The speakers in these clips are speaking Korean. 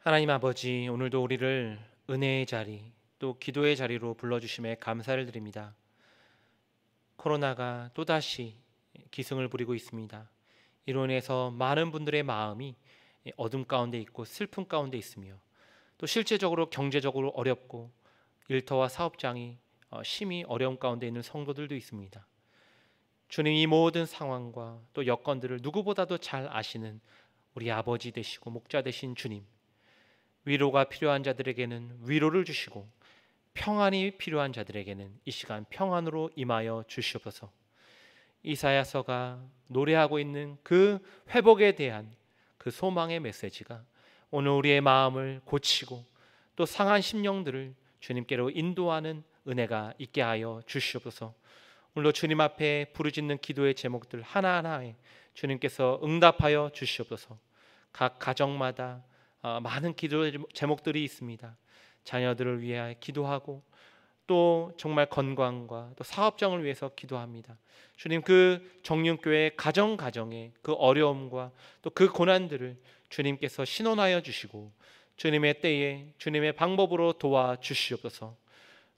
하나님 아버지, 오늘도 우리를 은혜의 자리, 또 기도의 자리로 불러주심에 감사를 드립니다. 코로나가 또다시 기승을 부리고 있습니다. 이로 인해서 많은 분들의 마음이 어둠 가운데 있고 슬픔 가운데 있으며, 또 실제적으로 경제적으로 어렵고 일터와 사업장이 심히 어려움 가운데 있는 성도들도 있습니다. 주님, 이 모든 상황과 또 여건들을 누구보다도 잘 아시는 우리 아버지 되시고 목자 되신 주님, 위로가 필요한 자들에게는 위로를 주시고 평안이 필요한 자들에게는 이 시간 평안으로 임하여 주시옵소서. 이사야서가 노래하고 있는 그 회복에 대한 그 소망의 메시지가 오늘 우리의 마음을 고치고 또 상한 심령들을 주님께로 인도하는 은혜가 있게 하여 주시옵소서. 오늘도 주님 앞에 부르짖는 기도의 제목들 하나하나에 주님께서 응답하여 주시옵소서. 각 가정마다 많은 기도 제목들이 있습니다. 자녀들을 위해 기도하고 또 정말 건강과 또 사업장을 위해서 기도합니다. 주님, 그 정륜교회 가정의 그 어려움과 또 그 고난들을 주님께서 신원하여 주시고 주님의 때에 주님의 방법으로 도와 주시옵소서.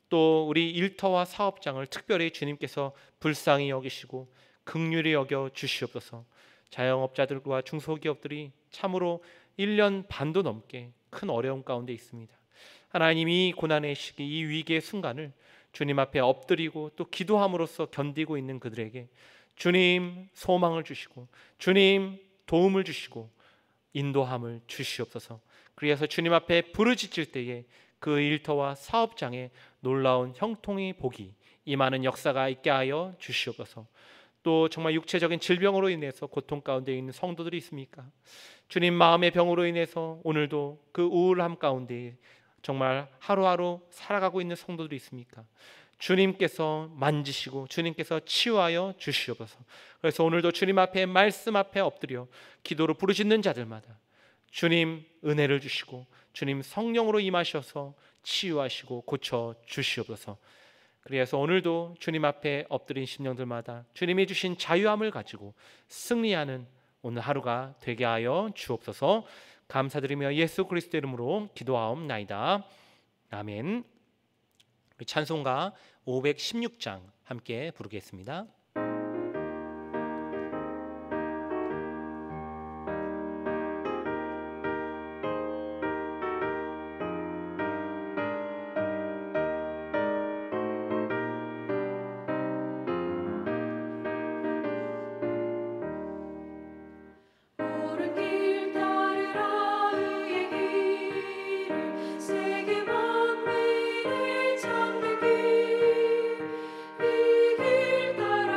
또 우리 일터와 사업장을 특별히 주님께서 불쌍히 여기시고 긍휼히 여겨 주시옵소서. 자영업자들과 중소기업들이 참으로 1년 반도 넘게 큰 어려움 가운데 있습니다. 하나님, 이 고난의 시기, 이 위기의 순간을 주님 앞에 엎드리고 또 기도함으로써 견디고 있는 그들에게 주님 소망을 주시고 주님 도움을 주시고 인도함을 주시옵소서. 그래서 주님 앞에 부르짖을 때에 그 일터와 사업장에 놀라운 형통이 복이 임하는 역사가 있게 하여 주시옵소서. 또 정말 육체적인 질병으로 인해서 고통 가운데 있는 성도들이 있습니까? 주님, 마음의 병으로 인해서 오늘도 그 우울함 가운데 정말 하루하루 살아가고 있는 성도들이 있습니까? 주님께서 만지시고 주님께서 치유하여 주시옵소서. 그래서 오늘도 주님 앞에 말씀 앞에 엎드려 기도로 부르짖는 자들마다 주님 은혜를 주시고 주님 성령으로 임하셔서 치유하시고 고쳐 주시옵소서. 그래서 오늘도 주님 앞에 엎드린 심령들마다 주님이 주신 자유함을 가지고 승리하는 오늘 하루가 되게 하여 주옵소서. 감사드리며 예수 그리스도 이름으로 기도하옵나이다. 아멘. 우리 찬송가 516장 함께 부르겠습니다. 옳은 길 따르라 의의 길을 세계 만민을 찾는 길 이 길 따라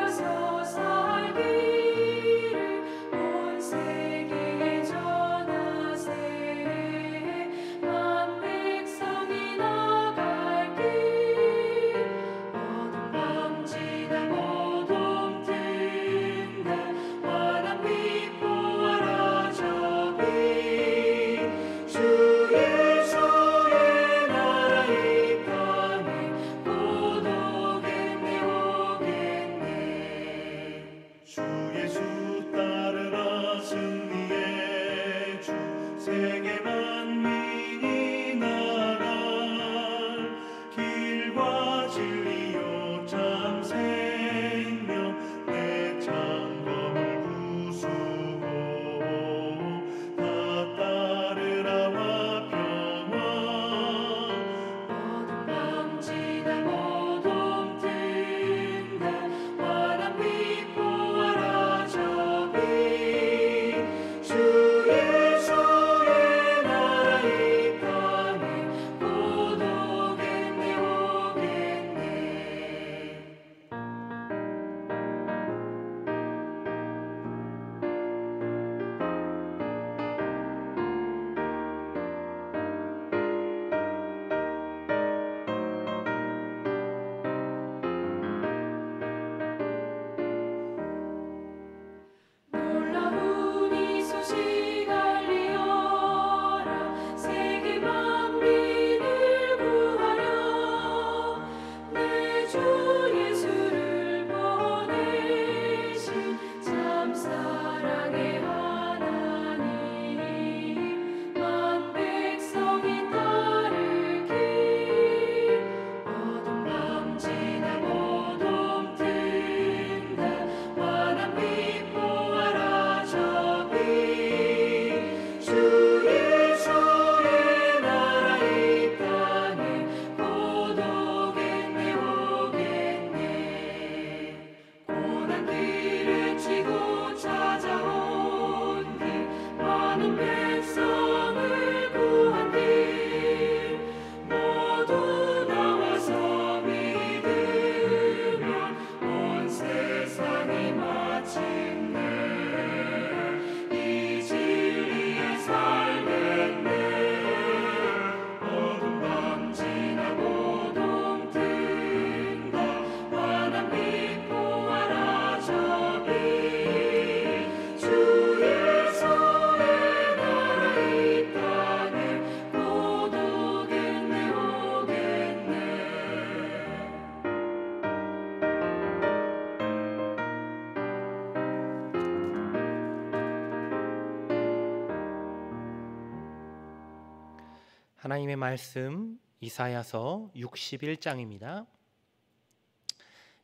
하나님의 말씀 이사야서 61장입니다.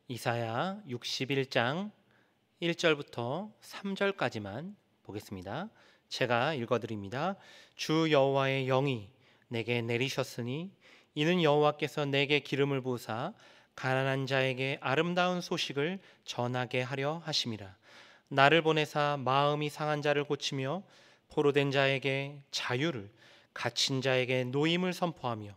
이사야 61장 1절부터 3절까지만 보겠습니다. 제가 읽어드립니다. 주 여호와의 영이 내게 내리셨으니 이는 여호와께서 내게 기름을 부으사 가난한 자에게 아름다운 소식을 전하게 하려 하심이라. 나를 보내사 마음이 상한 자를 고치며 포로된 자에게 자유를, 갇힌 자에게 노임을 선포하며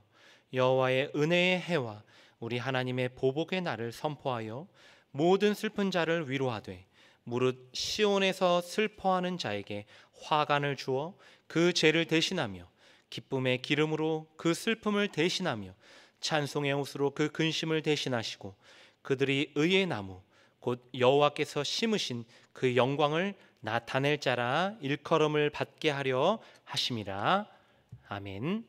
여호와의 은혜의 해와 우리 하나님의 보복의 날을 선포하여 모든 슬픈 자를 위로하되 무릇 시온에서 슬퍼하는 자에게 화관을 주어 그 죄를 대신하며 기쁨의 기름으로 그 슬픔을 대신하며 찬송의 옷으로 그 근심을 대신하시고 그들이 의의 나무 곧 여호와께서 심으신 그 영광을 나타낼 자라 일컬음을 받게 하려 하심이라. 아멘.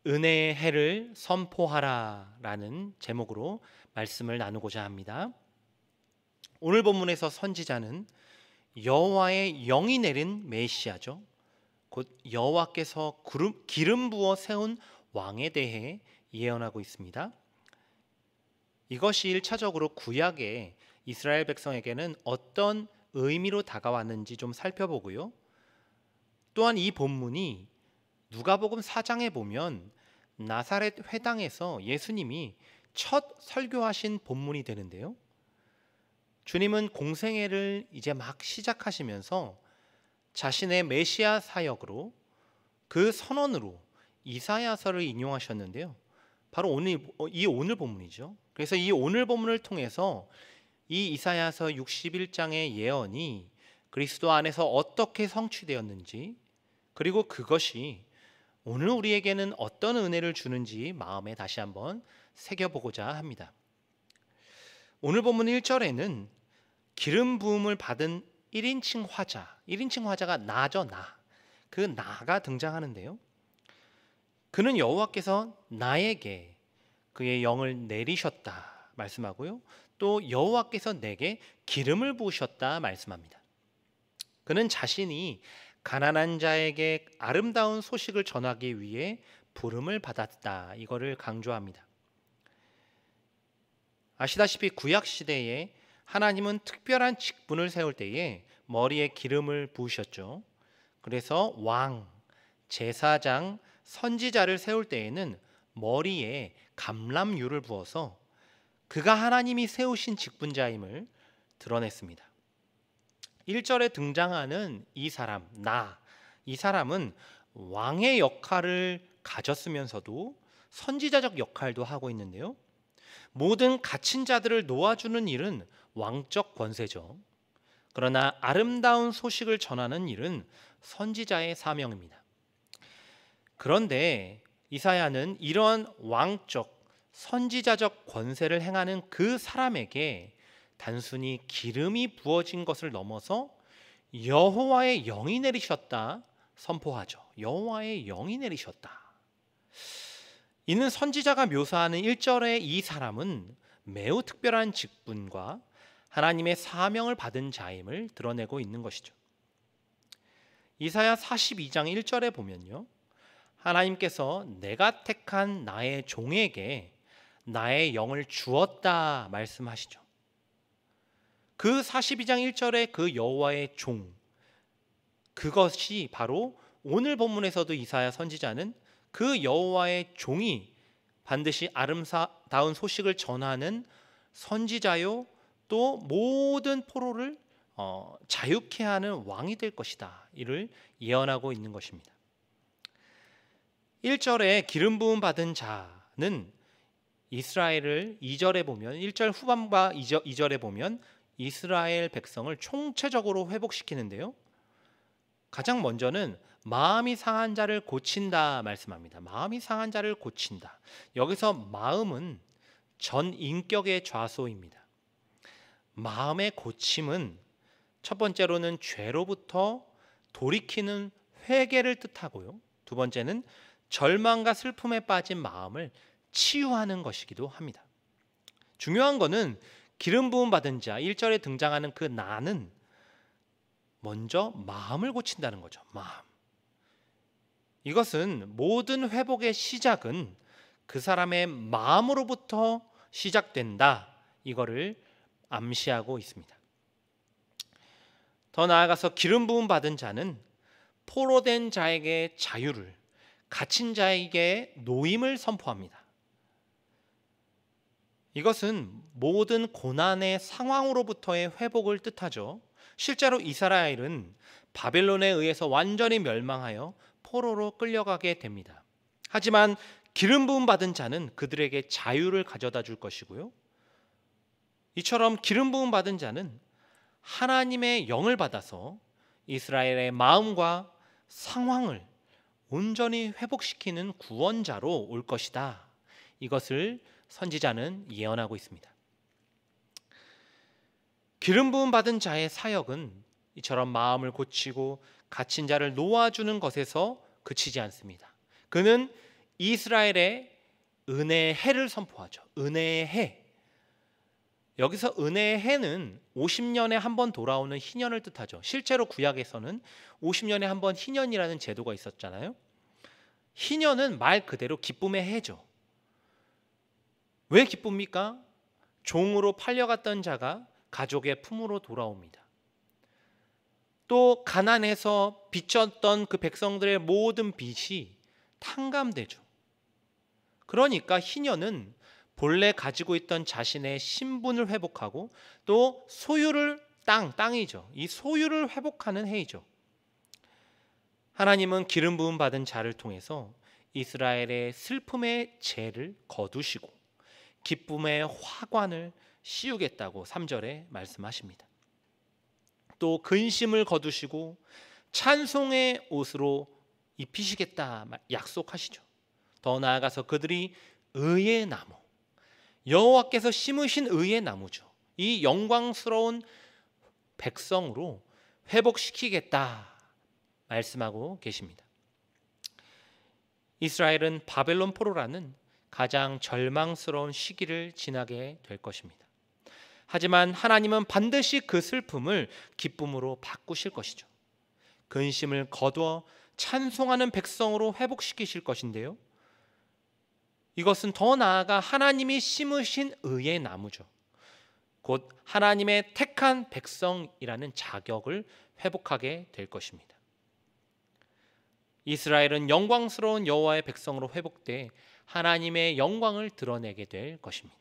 은혜의 해를 선포하라 라는 제목으로 말씀을 나누고자 합니다. 오늘 본문에서 선지자는 여호와의 영이 내린 메시아죠. 곧 여호와께서 기름 부어 세운 왕에 대해 예언하고 있습니다. 이것이 1차적으로 구약의 이스라엘 백성에게는 어떤 의미로 다가왔는지 좀 살펴보고요. 또한 이 본문이 누가복음 4장에 보면 나사렛 회당에서 예수님이 첫 설교하신 본문이 되는데요. 주님은 공생애를 이제 막 시작하시면서 자신의 메시아 사역으로 그 선언으로 이사야서를 인용하셨는데요. 바로 오늘 본문이죠. 그래서 이 오늘 본문을 통해서 이 이사야서 61장의 예언이 그리스도 안에서 어떻게 성취되었는지, 그리고 그것이 오늘 우리에게는 어떤 은혜를 주는지 마음에 다시 한번 새겨보고자 합니다. 오늘 본문 1절에는 기름 부음을 받은 1인칭 화자, 1인칭 화자가 나죠, 나. 그 나가 등장하는데요. 그는 여호와께서 나에게 그의 영을 내리셨다 말씀하고요. 또 여호와께서 내게 기름을 부으셨다 말씀합니다. 그는 자신이 가난한 자에게 아름다운 소식을 전하기 위해 부름을 받았다. 이거를 강조합니다. 아시다시피 구약 시대에 하나님은 특별한 직분을 세울 때에 머리에 기름을 부으셨죠. 그래서 왕, 제사장, 선지자를 세울 때에는 머리에 감람유를 부어서 그가 하나님이 세우신 직분자임을 드러냈습니다. 1절에 등장하는 이 사람, 이 사람은 왕의 역할을 가졌으면서도 선지자적 역할도 하고 있는데요. 모든 갇힌 자들을 놓아주는 일은 왕적 권세죠. 그러나 아름다운 소식을 전하는 일은 선지자의 사명입니다. 그런데 이사야는 이런 왕적, 선지자적 권세를 행하는 그 사람에게 단순히 기름이 부어진 것을 넘어서 여호와의 영이 내리셨다 선포하죠. 여호와의 영이 내리셨다. 이는 선지자가 묘사하는 1절의 이 사람은 매우 특별한 직분과 하나님의 사명을 받은 자임을 드러내고 있는 것이죠. 이사야 42장 1절에 보면요. 하나님께서 내가 택한 나의 종에게 나의 영을 주었다 말씀하시죠. 그 42장 1절의 그 여호와의 종, 그것이 바로 오늘 본문에서도 이사야 선지자는 그 여호와의 종이 반드시 아름다운 소식을 전하는 선지자요, 또 모든 포로를 자유케 하는 왕이 될 것이다. 이를 예언하고 있는 것입니다. 1절에 기름 부음 받은 자는 이스라엘을 2절에 보면 1절 후반과 2절에 보면 이스라엘 백성을 총체적으로 회복시키는데요. 가장 먼저는 마음이 상한 자를 고친다 말씀합니다. 마음이 상한 자를 고친다. 여기서 마음은 전 인격의 좌소입니다. 마음의 고침은 첫 번째로는 죄로부터 돌이키는 회개를 뜻하고요. 두 번째는 절망과 슬픔에 빠진 마음을 치유하는 것이기도 합니다. 중요한 것은 기름 부음 받은 자 1절에 등장하는 그 나는 먼저 마음을 고친다는 거죠. 마음. 이것은 모든 회복의 시작은 그 사람의 마음으로부터 시작된다. 이거를 암시하고 있습니다. 더 나아가서 기름 부음 받은 자는 포로된 자에게 자유를, 갇힌 자에게 노임을 선포합니다. 이것은 모든 고난의 상황으로부터의 회복을 뜻하죠. 실제로 이스라엘은 바벨론에 의해서 완전히 멸망하여 포로로 끌려가게 됩니다. 하지만 기름 부음 받은 자는 그들에게 자유를 가져다 줄 것이고요. 이처럼 기름 부음 받은 자는 하나님의 영을 받아서 이스라엘의 마음과 상황을 온전히 회복시키는 구원자로 올 것이다. 이것을 선지자는 예언하고 있습니다. 기름 부음 받은 자의 사역은 이처럼 마음을 고치고 갇힌 자를 놓아주는 것에서 그치지 않습니다. 그는 이스라엘의 은혜의 해를 선포하죠. 은혜의 해. 여기서 은혜의 해는 50년에 한 번 돌아오는 희년을 뜻하죠. 실제로 구약에서는 50년에 한 번 희년이라는 제도가 있었잖아요. 희년은 말 그대로 기쁨의 해죠. 왜 기쁩니까? 종으로 팔려갔던 자가 가족의 품으로 돌아옵니다. 또 가난해서 빚졌던 그 백성들의 모든 빚이 탕감되죠. 그러니까 희년은 본래 가지고 있던 자신의 신분을 회복하고 또 소유를 땅이죠. 이 소유를 회복하는 해이죠. 하나님은 기름 부음 받은 자를 통해서 이스라엘의 슬픔의 죄를 거두시고 기쁨의 화관을 씌우겠다고 3절에 말씀하십니다. 또 근심을 거두시고 찬송의 옷으로 입히시겠다 약속하시죠. 더 나아가서 그들이 의의 나무, 여호와께서 심으신 의의 나무죠. 이 영광스러운 백성으로 회복시키겠다 말씀하고 계십니다. 이스라엘은 바벨론 포로라는 가장 절망스러운 시기를 지나게 될 것입니다. 하지만 하나님은 반드시 그 슬픔을 기쁨으로 바꾸실 것이죠. 근심을 거두어 찬송하는 백성으로 회복시키실 것인데요. 이것은 더 나아가 하나님이 심으신 의의 나무죠. 곧 하나님의 택한 백성이라는 자격을 회복하게 될 것입니다. 이스라엘은 영광스러운 여호와의 백성으로 회복돼 하나님의 영광을 드러내게 될 것입니다.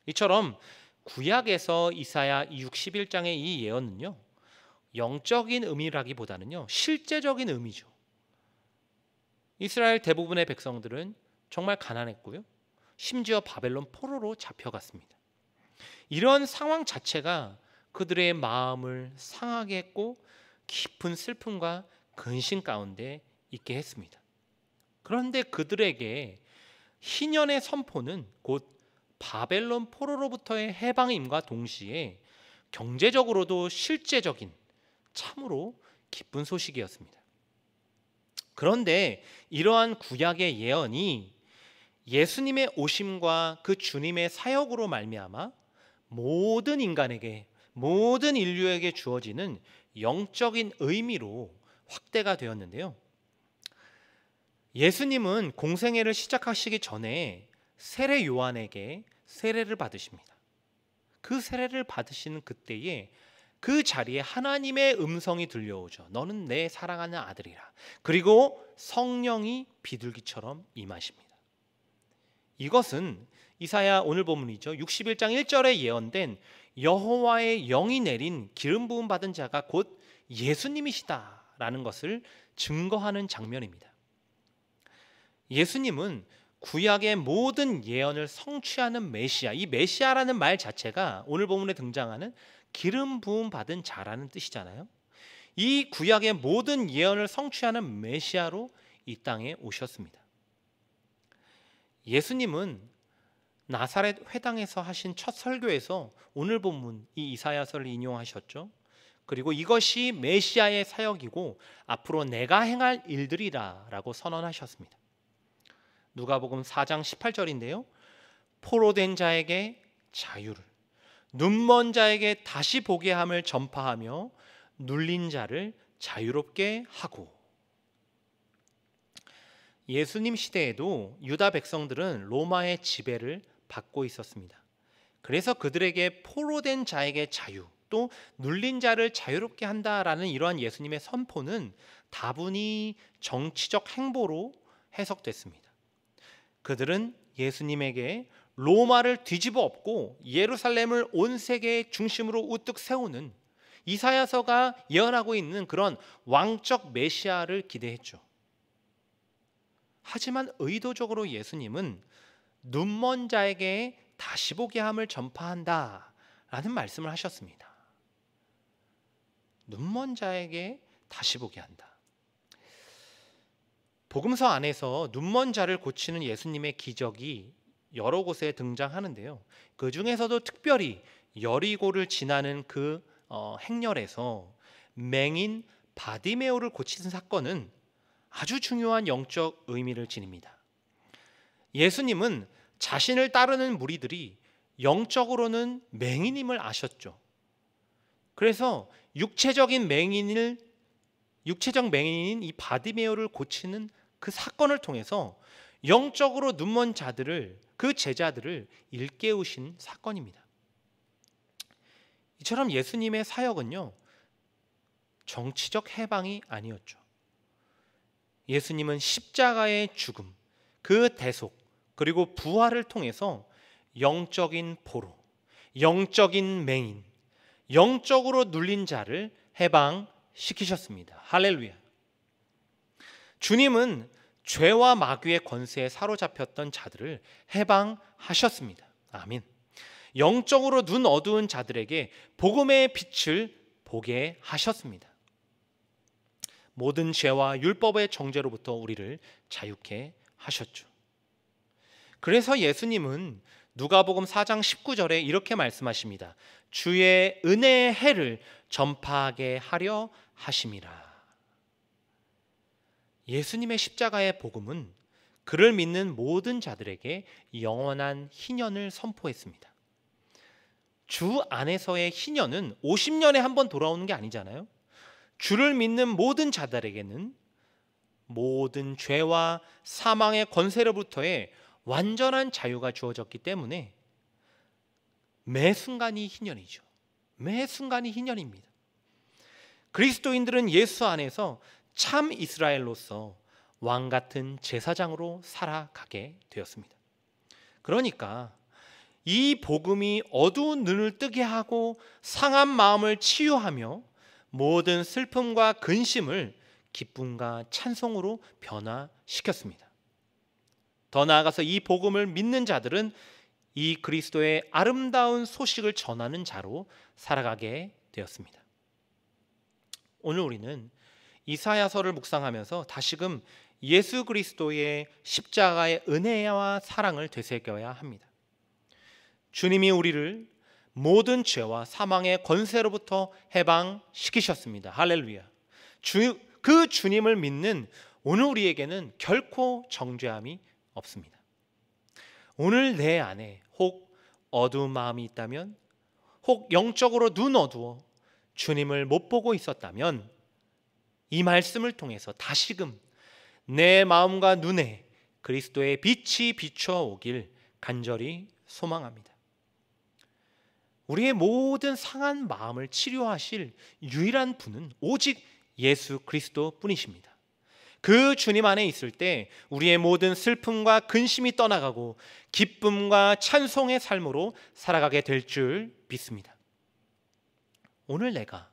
이처럼 구약에서 이사야 61장의 이 예언은요, 영적인 의미라기보다는요, 실제적인 의미죠. 이스라엘 대부분의 백성들은 정말 가난했고요, 심지어 바벨론 포로로 잡혀갔습니다. 이런 상황 자체가 그들의 마음을 상하게 했고 깊은 슬픔과 근심 가운데 있게 했습니다. 그런데 그들에게 희년의 선포는 곧 바벨론 포로로부터의 해방임과 동시에 경제적으로도 실제적인 참으로 기쁜 소식이었습니다. 그런데 이러한 구약의 예언이 예수님의 오심과 그 주님의 사역으로 말미암아 모든 인간에게, 모든 인류에게 주어지는 영적인 의미로 확대가 되었는데요. 예수님은 공생애를 시작하시기 전에 세례 요한에게 세례를 받으십니다. 그 세례를 받으시는 그때에 그 자리에 하나님의 음성이 들려오죠. 너는 내 사랑하는 아들이라. 그리고 성령이 비둘기처럼 임하십니다. 이것은 이사야 오늘 본문이죠. 61장 1절에 예언된 여호와의 영이 내린 기름 부음 받은 자가 곧 예수님이시다라는 것을 증거하는 장면입니다. 예수님은 구약의 모든 예언을 성취하는 메시아, 이 메시아라는 말 자체가 오늘 본문에 등장하는 기름 부음 받은 자라는 뜻이잖아요. 이 구약의 모든 예언을 성취하는 메시아로 이 땅에 오셨습니다. 예수님은 나사렛 회당에서 하신 첫 설교에서 오늘 본문 이 이사야서를 인용하셨죠. 그리고 이것이 메시아의 사역이고 앞으로 내가 행할 일들이라라고 선언하셨습니다. 누가복음 4장 18절인데요. 포로된 자에게 자유를, 눈먼 자에게 다시 보게 함을 전파하며 눌린 자를 자유롭게 하고. 예수님 시대에도 유다 백성들은 로마의 지배를 받고 있었습니다. 그래서 그들에게 포로된 자에게 자유, 또 눌린 자를 자유롭게 한다라는 이러한 예수님의 선포는 다분히 정치적 행보로 해석됐습니다. 그들은 예수님에게 로마를 뒤집어 엎고 예루살렘을 온 세계의 중심으로 우뚝 세우는 이사야서가 예언하고 있는 그런 왕적 메시아를 기대했죠. 하지만 의도적으로 예수님은 눈먼 자에게 다시 보게 함을 전파한다라는 말씀을 하셨습니다. 눈먼 자에게 다시 보게 한다. 복음서 안에서 눈먼 자를 고치는 예수님의 기적이 여러 곳에 등장하는데요. 그 중에서도 특별히 여리고를 지나는 그 행렬에서 맹인 바디메오를 고치는 사건은 아주 중요한 영적 의미를 지닙니다. 예수님은 자신을 따르는 무리들이 영적으로는 맹인임을 아셨죠. 그래서 육체적 맹인인 이 바디메오를 고치는 그 사건을 통해서 영적으로 눈먼 자들을, 그 제자들을 일깨우신 사건입니다. 이처럼 예수님의 사역은요, 정치적 해방이 아니었죠. 예수님은 십자가의 죽음, 그 대속, 그리고 부활을 통해서 영적인 포로, 영적인 맹인, 영적으로 눌린 자를 해방시키셨습니다. 할렐루야. 주님은 죄와 마귀의 권세에 사로잡혔던 자들을 해방하셨습니다. 아멘. 영적으로 눈 어두운 자들에게 복음의 빛을 보게 하셨습니다. 모든 죄와 율법의 정죄로부터 우리를 자유케 하셨죠. 그래서 예수님은 누가복음 4장 19절에 이렇게 말씀하십니다. 주의 은혜의 해를 전파하게 하려 하심이라. 예수님의 십자가의 복음은 그를 믿는 모든 자들에게 영원한 희년을 선포했습니다. 주 안에서의 희년은 50년에 한 번 돌아오는 게 아니잖아요. 주를 믿는 모든 자들에게는 모든 죄와 사망의 권세로부터의 완전한 자유가 주어졌기 때문에 매 순간이 희년이죠. 매 순간이 희년입니다. 그리스도인들은 예수 안에서 참 이스라엘로서 왕 같은 제사장으로 살아가게 되었습니다. 그러니까 이 복음이 어두운 눈을 뜨게 하고 상한 마음을 치유하며 모든 슬픔과 근심을 기쁨과 찬송으로 변화시켰습니다. 더 나아가서 이 복음을 믿는 자들은 이 그리스도의 아름다운 소식을 전하는 자로 살아가게 되었습니다. 오늘 우리는 이사야서를 묵상하면서 다시금 예수 그리스도의 십자가의 은혜와 사랑을 되새겨야 합니다. 주님이 우리를 모든 죄와 사망의 권세로부터 해방시키셨습니다. 할렐루야. 그 주님을 믿는 오늘 우리에게는 결코 정죄함이 없습니다. 오늘 내 안에 혹 어두운 마음이 있다면, 혹 영적으로 눈 어두워 주님을 못 보고 있었다면 이 말씀을 통해서 다시금 내 마음과 눈에 그리스도의 빛이 비춰오길 간절히 소망합니다. 우리의 모든 상한 마음을 치료하실 유일한 분은 오직 예수 그리스도 뿐이십니다. 그 주님 안에 있을 때 우리의 모든 슬픔과 근심이 떠나가고 기쁨과 찬송의 삶으로 살아가게 될 줄 믿습니다. 오늘 내가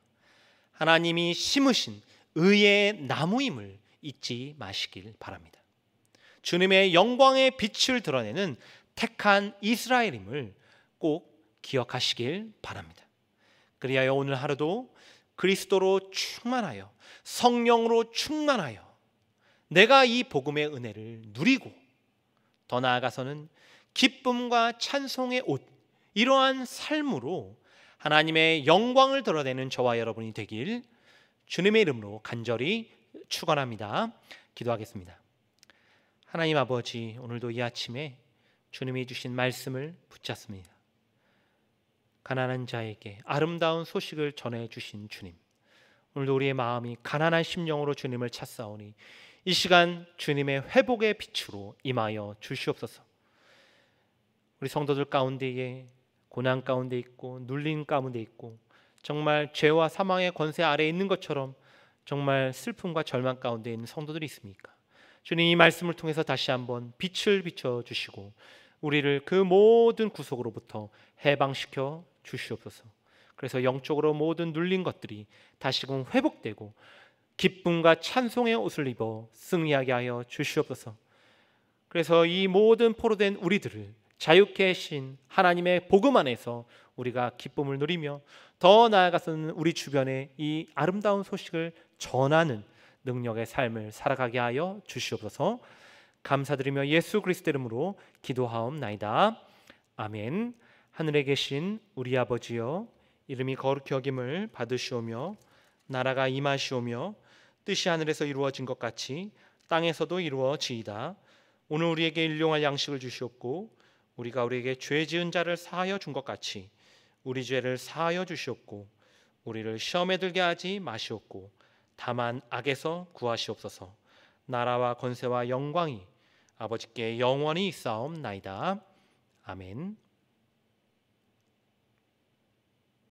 하나님이 심으신 의의 나무임을 잊지 마시길 바랍니다. 주님의 영광의 빛을 드러내는 택한 이스라엘임을 꼭 기억하시길 바랍니다. 그리하여 오늘 하루도 그리스도로 충만하여 성령으로 충만하여 내가 이 복음의 은혜를 누리고 더 나아가서는 기쁨과 찬송의 옷, 이러한 삶으로 하나님의 영광을 드러내는 저와 여러분이 되길 주님의 이름으로 간절히 축원합니다. 기도하겠습니다. 하나님 아버지, 오늘도 이 아침에 주님이 주신 말씀을 붙잡습니다. 가난한 자에게 아름다운 소식을 전해 주신 주님, 오늘도 우리의 마음이 가난한 심령으로 주님을 찾사오니 이 시간 주님의 회복의 빛으로 임하여 주시옵소서. 우리 성도들 가운데에 고난 가운데 있고 눌린 가운데 있고 정말 죄와 사망의 권세 아래에 있는 것처럼 정말 슬픔과 절망 가운데 있는 성도들이 있습니까? 주님, 이 말씀을 통해서 다시 한번 빛을 비춰주시고 우리를 그 모든 구속으로부터 해방시켜 주시옵소서. 그래서 영적으로 모든 눌린 것들이 다시금 회복되고 기쁨과 찬송의 옷을 입어 승리하게 하여 주시옵소서. 그래서 이 모든 포로된 우리들을 자유케 하신 하나님의 복음 안에서 우리가 기쁨을 누리며 더 나아가서는 우리 주변에 이 아름다운 소식을 전하는 능력의 삶을 살아가게 하여 주시옵소서. 감사드리며 예수 그리스도 이름으로 기도하옵나이다. 아멘. 하늘에 계신 우리 아버지여, 이름이 거룩히 여김을 받으시오며 나라가 임하시오며 뜻이 하늘에서 이루어진 것 같이 땅에서도 이루어지이다. 오늘 우리에게 일용할 양식을 주시옵고 우리가 우리에게 죄 지은 자를 사하여 준 것 같이 우리 죄를 사하여 주시옵고 우리를 시험에 들게 하지 마시옵고 다만 악에서 구하시옵소서. 나라와 권세와 영광이 아버지께 영원히 있사옵나이다. 아멘.